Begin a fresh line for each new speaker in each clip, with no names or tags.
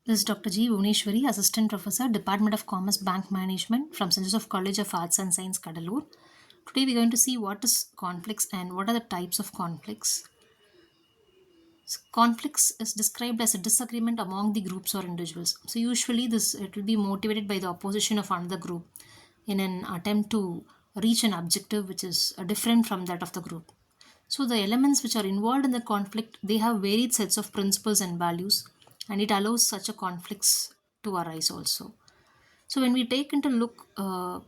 This is Dr.G.Bhuvaneswari, Assistant Professor, Department of Commerce Bank Management from St.Joseph College of Arts and Science, Cuddalore. Today we're going to see what is conflicts and what are the types of conflicts. So conflicts is described as a disagreement among the groups or individuals. So usually this it will be motivated by the opposition of another group in an attempt to reach an objective which is different from that of the group. So the elements which are involved in the conflict, they have varied sets of principles and values, and it allows such a conflicts to arise also. So when we take into look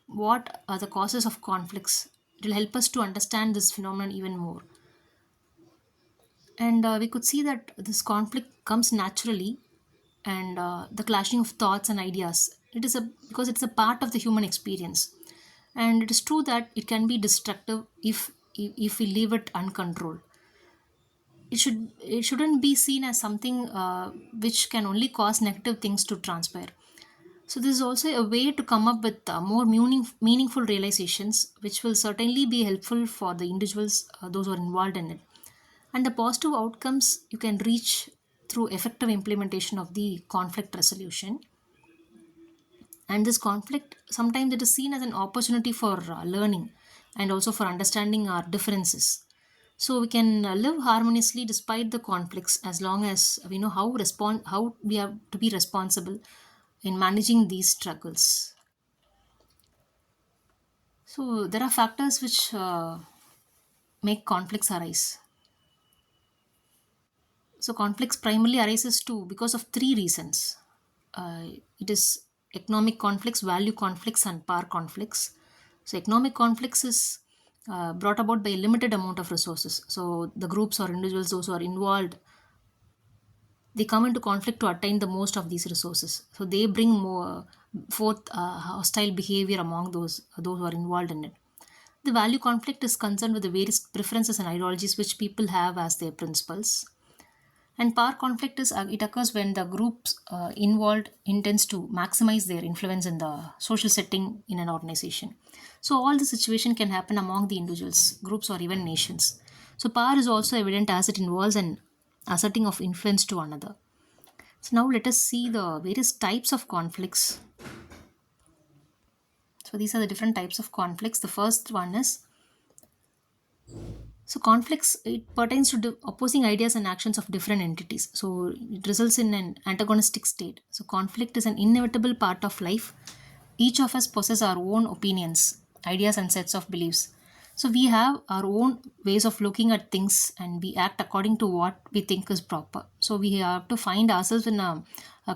what are the causes of conflicts, it will help us to understand this phenomenon even more. And we could see that this conflict comes naturally, and the clashing of thoughts and ideas. It is a because it's a part of the human experience, and it is true that it can be destructive if we leave it uncontrolled. It shouldn't be seen as something which can only cause negative things to transpire. So this is also a way to come up with more meaningful realizations, which will certainly be helpful for the individuals, those who are involved in it. And the positive outcomes you can reach through effective implementation of the conflict resolution. And this conflict sometimes it is seen as an opportunity for learning and also for understanding our differences. So we can live harmoniously despite the conflicts as long as we know how we have to be responsible in managing these struggles. So there are factors which make conflicts arise. So conflicts primarily arises too because of three reasons. It is economic conflicts, value conflicts, and power conflicts. So economic conflicts is brought about by a limited amount of resources. So the groups or individuals, those who are involved, they come into conflict to attain the most of these resources. So they bring more forth hostile behavior among those who are involved in it. The value conflict is concerned with the various preferences and ideologies which people have as their principles. And power conflict is it occurs when the groups involved intends to maximize their influence in the social setting in an organization. So all the situation can happen among the individuals, groups, or even nations. So power is also evident as it involves an asserting of influence to another. So now let us see the various types of conflicts. So these are the different types of conflicts. The first one is so conflicts, it pertains to opposing ideas and actions of different entities. So it results in an antagonistic state. So conflict is an inevitable part of life. Each of us possess our own opinions, ideas, and sets of beliefs. So we have our own ways of looking at things, and we act according to what we think is proper. So we have to find ourselves in a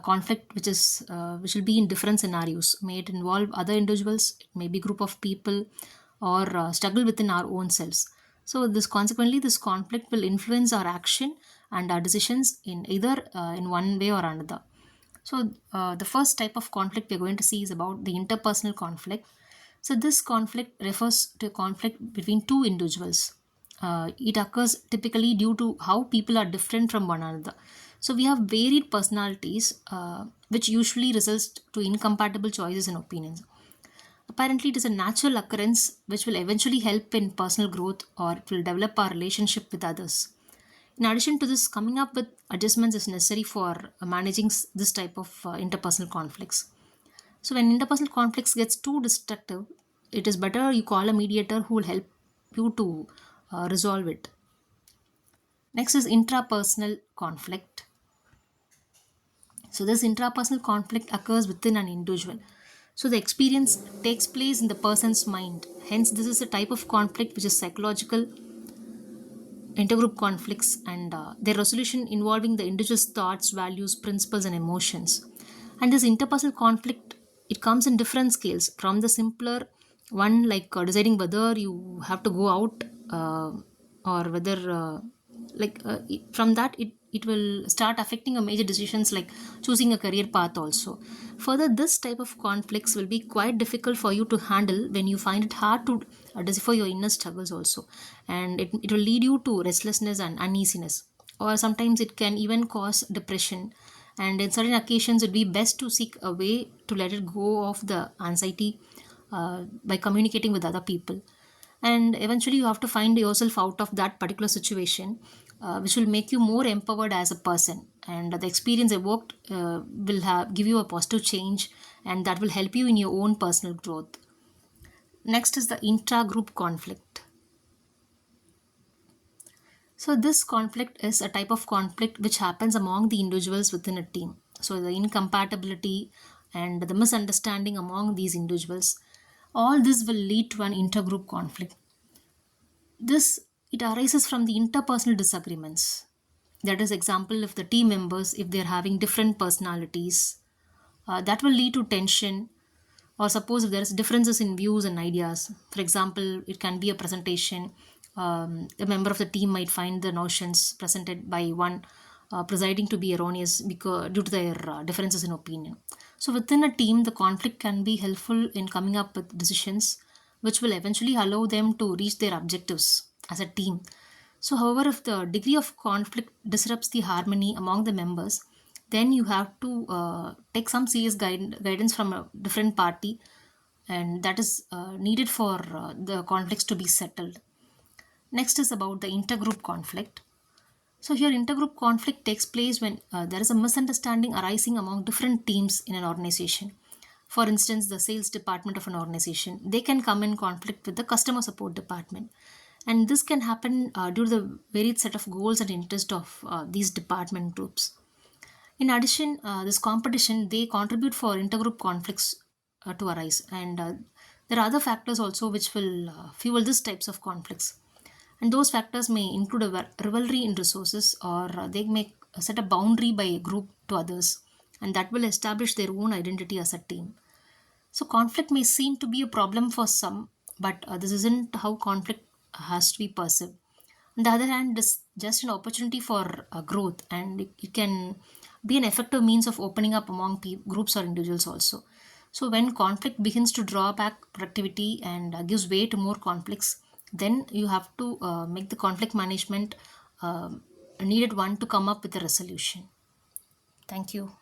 conflict which will be in different scenarios. May it involve other individuals, it may be group of people, or struggle within our own selves. So this conflict will influence our action and our decisions in either in one way or another. So the first type of conflict we're going to see is about the interpersonal conflict. So this conflict refers to a conflict between two individuals. It occurs typically due to how people are different from one another. So we have varied personalities, which usually results to incompatible choices and opinions. Apparently, it is a natural occurrence which will eventually help in personal growth or it will develop our relationship with others. In addition to this, coming up with adjustments is necessary for managing this type of interpersonal conflicts. So, when interpersonal conflicts gets too destructive, it is better you call a mediator who will help you to resolve it. Next is intrapersonal conflict. So, this intrapersonal conflict occurs within an individual. So, the experience takes place in the person's mind. Hence, this is a type of conflict which is psychological, intergroup conflicts, and their resolution involving the individual's thoughts, values, principles, and emotions. And this interpersonal conflict, it comes in different scales from the simpler one like deciding whether you have to go out or whether from that it will start affecting a major decisions like choosing a career path also. Further, this type of conflicts will be quite difficult for you to handle when you find it hard to decipher your inner struggles also, and it will lead you to restlessness and uneasiness, or sometimes it can even cause depression. And in certain occasions it would be best to seek a way to let it go of the anxiety by communicating with other people, and eventually you have to find yourself out of that particular situation which will make you more empowered as a person. And the experience evoked will give you a positive change, and that will help you in your own personal growth. Next is the intra-group conflict. So this conflict is a type of conflict which happens among the individuals within a team. So the incompatibility and the misunderstanding among these individuals, all this will lead to an intergroup conflict. This it arises from the interpersonal disagreements. That is, example, if the team members, if they are having different personalities, that will lead to tension. Or suppose if there is differences in views and ideas, for example, it can be a presentation. A member of the team might find the notions presented by one presiding to be erroneous because due to their differences in opinion. So within a team, the conflict can be helpful in coming up with decisions which will eventually allow them to reach their objectives as a team. So, however, if the degree of conflict disrupts the harmony among the members, then you have to take some serious guidance from a different party, and that is needed for the conflicts to be settled. Next is about the intergroup conflict. So, here intergroup conflict takes place when there is a misunderstanding arising among different teams in an organization. For instance, the sales department of an organization, they can come in conflict with the customer support department. And this can happen due to the varied set of goals and interest of these department groups. In addition, this competition, they contribute for intergroup conflicts to arise. And there are other factors also which will fuel these types of conflicts. And those factors may include a rivalry in resources, or they may set a boundary by a group to others, and that will establish their own identity as a team. So, conflict may seem to be a problem for some, but this isn't how conflict has to be perceived. On the other hand, this is just an opportunity for growth, and it can be an effective means of opening up among groups or individuals also. So, when conflict begins to draw back productivity and gives way to more conflicts, then you have to make the conflict management a needed one to come up with a resolution. Thank you.